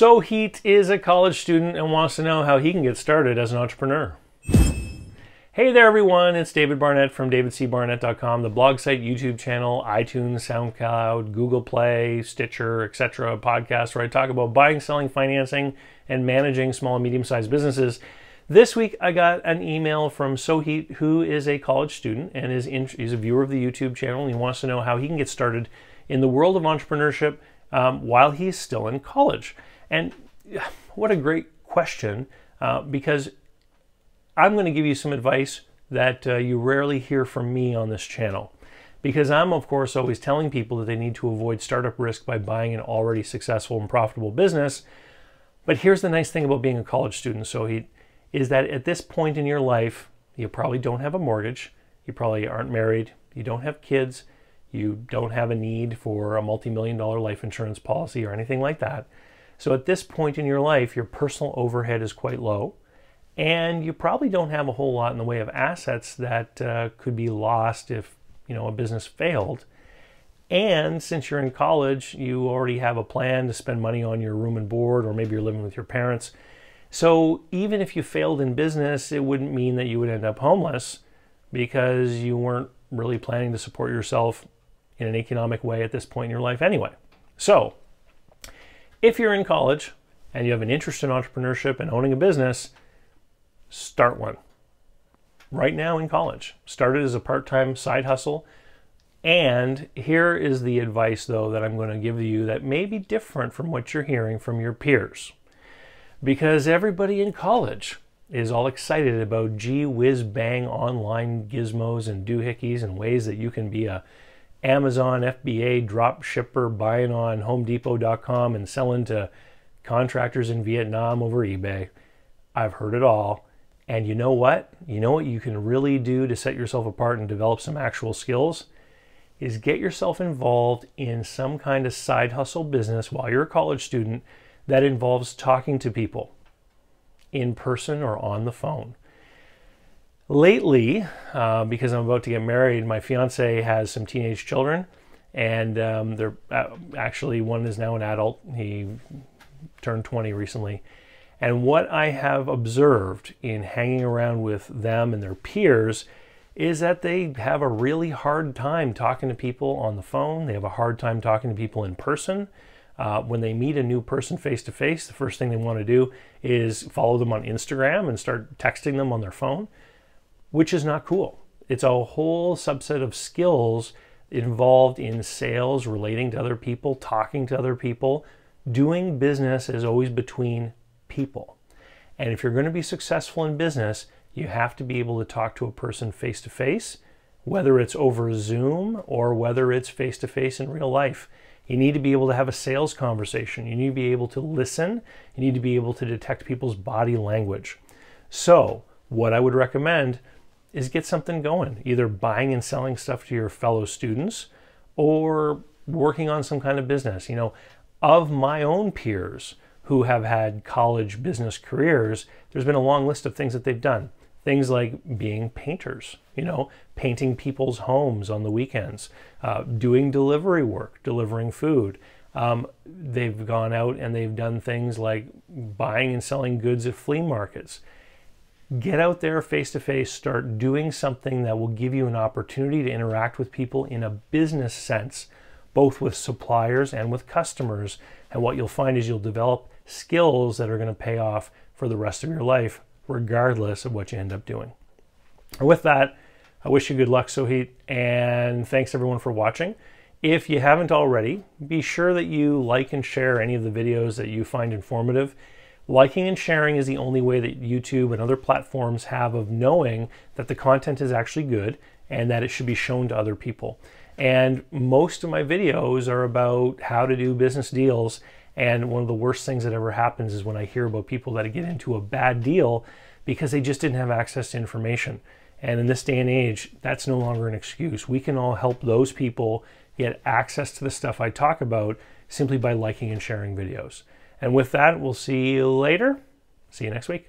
Sohit is a college student and wants to know how he can get started as an entrepreneur. Hey there everyone, it's David Barnett from davidcbarnett.com, the blog site, YouTube channel, iTunes, SoundCloud, Google Play, Stitcher, etc. podcast where I talk about buying, selling, financing, and managing small and medium-sized businesses. This week I got an email from Sohit, who is a college student and he's a viewer of the YouTube channel, and he wants to know how he can get started in the world of entrepreneurship while he's still in college. And what a great question, because I'm going to give you some advice that you rarely hear from me on this channel. Because I'm, of course, always telling people that they need to avoid startup risk by buying an already successful and profitable business. But here's the nice thing about being a college student, Sohit, is that at this point in your life, you probably don't have a mortgage, you probably aren't married, you don't have kids, you don't have a need for a multi-million-dollar life insurance policy or anything like that. So at this point in your life, your personal overhead is quite low, and you probably don't have a whole lot in the way of assets that could be lost if, a business failed. And since you're in college, you already have a plan to spend money on your room and board, or maybe you're living with your parents. So even if you failed in business, it wouldn't mean that you would end up homeless, because you weren't really planning to support yourself in an economic way at this point in your life anyway. So if you're in college and you have an interest in entrepreneurship and owning a business, start one. Right now in college. Start it as a part-time side hustle. And here is the advice, though, that I'm going to give you that may be different from what you're hearing from your peers. Because everybody in college is all excited about gee whiz bang online gizmos and doohickeys and ways that you can be a Amazon FBA drop shipper, buying on HomeDepot.com and selling to contractors in Vietnam over eBay. I've heard it all. And you know what? You know what you can really do to set yourself apart and develop some actual skills? Is get yourself involved in some kind of side hustle business while you're a college student that involves talking to people in person or on the phone. Lately, because I'm about to get married, my fiance has some teenage children, and they're actually, one is now an adult. He turned 20 recently. And what I have observed in hanging around with them and their peers is that they have a really hard time talking to people on the phone. They have a hard time talking to people in person. When they meet a new person face-to-face, the first thing they want to do is follow them on Instagram and start texting them on their phone, which is not cool. It's a whole subset of skills involved in sales, relating to other people, talking to other people. Doing business is always between people. And if you're going to be successful in business, you have to be able to talk to a person face-to-face, whether it's over Zoom or whether it's face-to-face in real life. You need to be able to have a sales conversation. You need to be able to listen. You need to be able to detect people's body language. So what I would recommend is get something going, either buying and selling stuff to your fellow students or working on some kind of business. Of my own peers who have had college business careers, there's been a long list of things that they've done. Things like being painters, painting people's homes on the weekends, doing delivery work, delivering food. They've gone out and they've done things like buying and selling goods at flea markets. Get out there face-to-face, start doing something that will give you an opportunity to interact with people in a business sense, both with suppliers and with customers. And what you'll find is you'll develop skills that are going to pay off for the rest of your life, regardless of what you end up doing. And with that, I wish you good luck, Sohit, and thanks everyone for watching. If you haven't already, be sure that you like and share any of the videos that you find informative. Liking and sharing is the only way that YouTube and other platforms have of knowing that the content is actually good and that it should be shown to other people. And most of my videos are about how to do business deals. And one of the worst things that ever happens is when I hear about people that get into a bad deal because they just didn't have access to information. And in this day and age, that's no longer an excuse. We can all help those people get access to the stuff I talk about simply by liking and sharing videos. And with that, we'll see you later. See you next week.